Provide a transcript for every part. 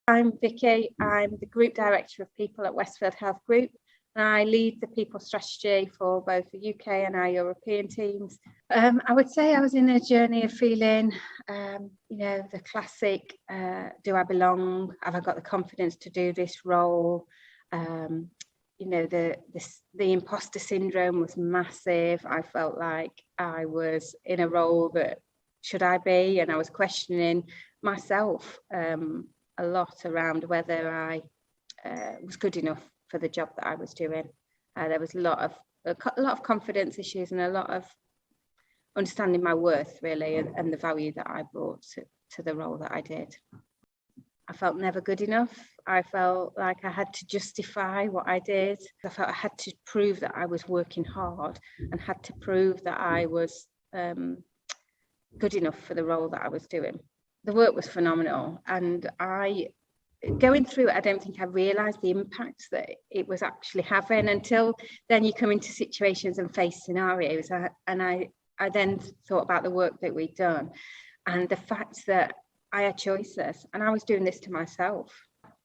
I'm Vicky. I'm the Group Director of People at Westfield Health Group, and I lead the people strategy for both the UK and our European teams. I would say I was in a journey of feeling, the classic, do I belong? Have I got the confidence to do this role? The imposter syndrome was massive. I felt like I was in a role that should I be, and I was questioning myself a lot around whether I was good enough for the job that I was doing. There was a lot of confidence issues and a lot of understanding my worth, really, and the value that I brought to the role that I did. I felt never good enough. I felt like I had to justify what I did. I felt I had to prove that I was working hard and had to prove that I was good enough for the role that I was doing. The work was phenomenal, and going through it, I don't think I realised the impact that it was actually having until then. You come into situations and face scenarios, and I then thought about the work that we'd done and the fact that I had choices, and I was doing this to myself.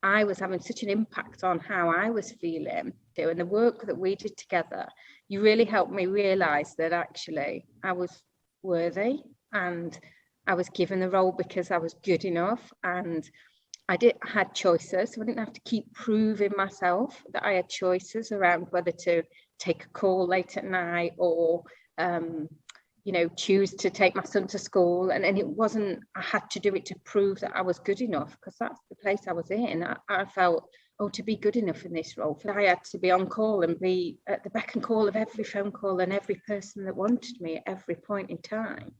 I was having such an impact on how I was feeling, and the work that we did together, you really helped me realise that actually I was worthy and I was given the role because I was good enough, and I had choices, so I didn't have to keep proving myself that I had choices around whether to take a call late at night or choose to take my son to school, and it wasn't I had to do it to prove that I was good enough, because that's the place I was in. I felt, to be good enough in this role, I had to be on call and be at the beck and call of every phone call and every person that wanted me at every point in time.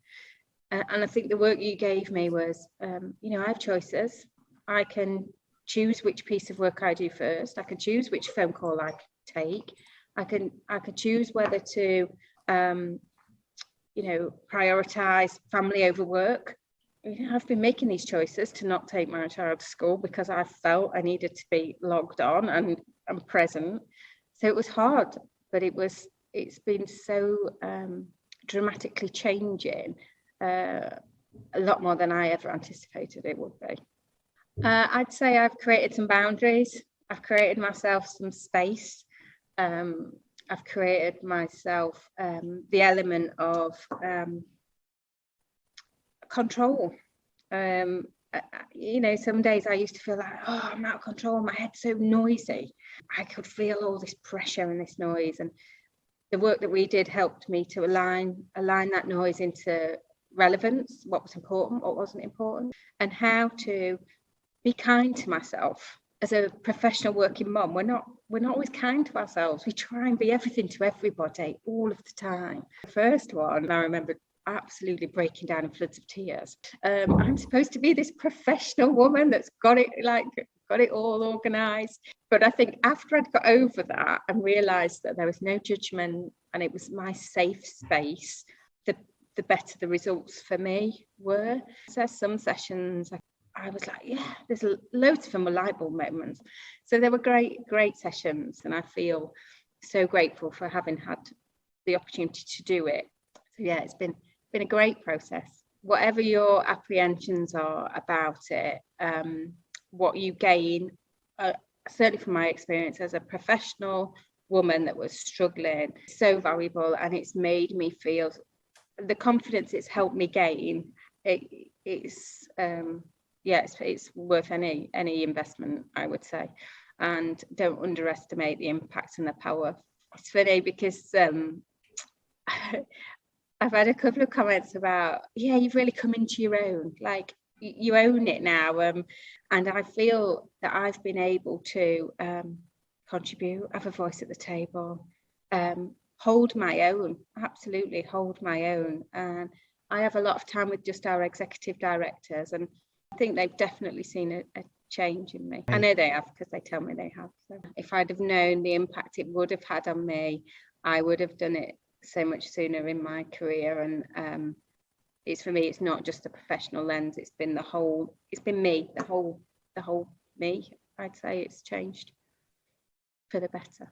And I think the work you gave me was, I have choices. I can choose which piece of work I do first. I can choose which phone call I take. I can choose whether to, prioritise family over work. I've been making these choices to not take my child to school because I felt I needed to be logged on and present. So it was hard, but it's been so dramatically changing, a lot more than I ever anticipated it would be. I'd say I've created some boundaries. I've created myself some space. I've created myself the element of control. Some days I used to feel like, I'm out of control. My head's so noisy. I could feel all this pressure and this noise. And the work that we did helped me to align that noise into relevance, what was important, what wasn't important, and how to be kind to myself. As a professional working mum, we're not always kind to ourselves. We try and be everything to everybody all of the time. The first one, I remember absolutely breaking down in floods of tears. I'm supposed to be this professional woman that's got it all organised. But I think after I'd got over that and realised that there was no judgment and it was my safe space, the better the results for me were. So some sessions I was like, there's loads of them were light bulb moments. So they were great sessions, and I feel so grateful for having had the opportunity to do it. So it's been a great process. Whatever your apprehensions are about it, what you gain, certainly from my experience as a professional woman that was struggling, so valuable, and it's made me feel the confidence it's helped me gain. It's worth any investment, I would say, and don't underestimate the impact and the power. It's funny because I've had a couple of comments about, you've really come into your own, like you own it now, and I feel that I've been able to contribute, have a voice at the table, hold my own, absolutely hold my own. And I have a lot of time with just our executive directors, and I think they've definitely seen a change in me. I know they have because they tell me they have. So if I'd have known the impact it would have had on me, I would have done it so much sooner in my career. And for me, it's not just a professional lens. It's been me, the whole me. I'd say it's changed for the better.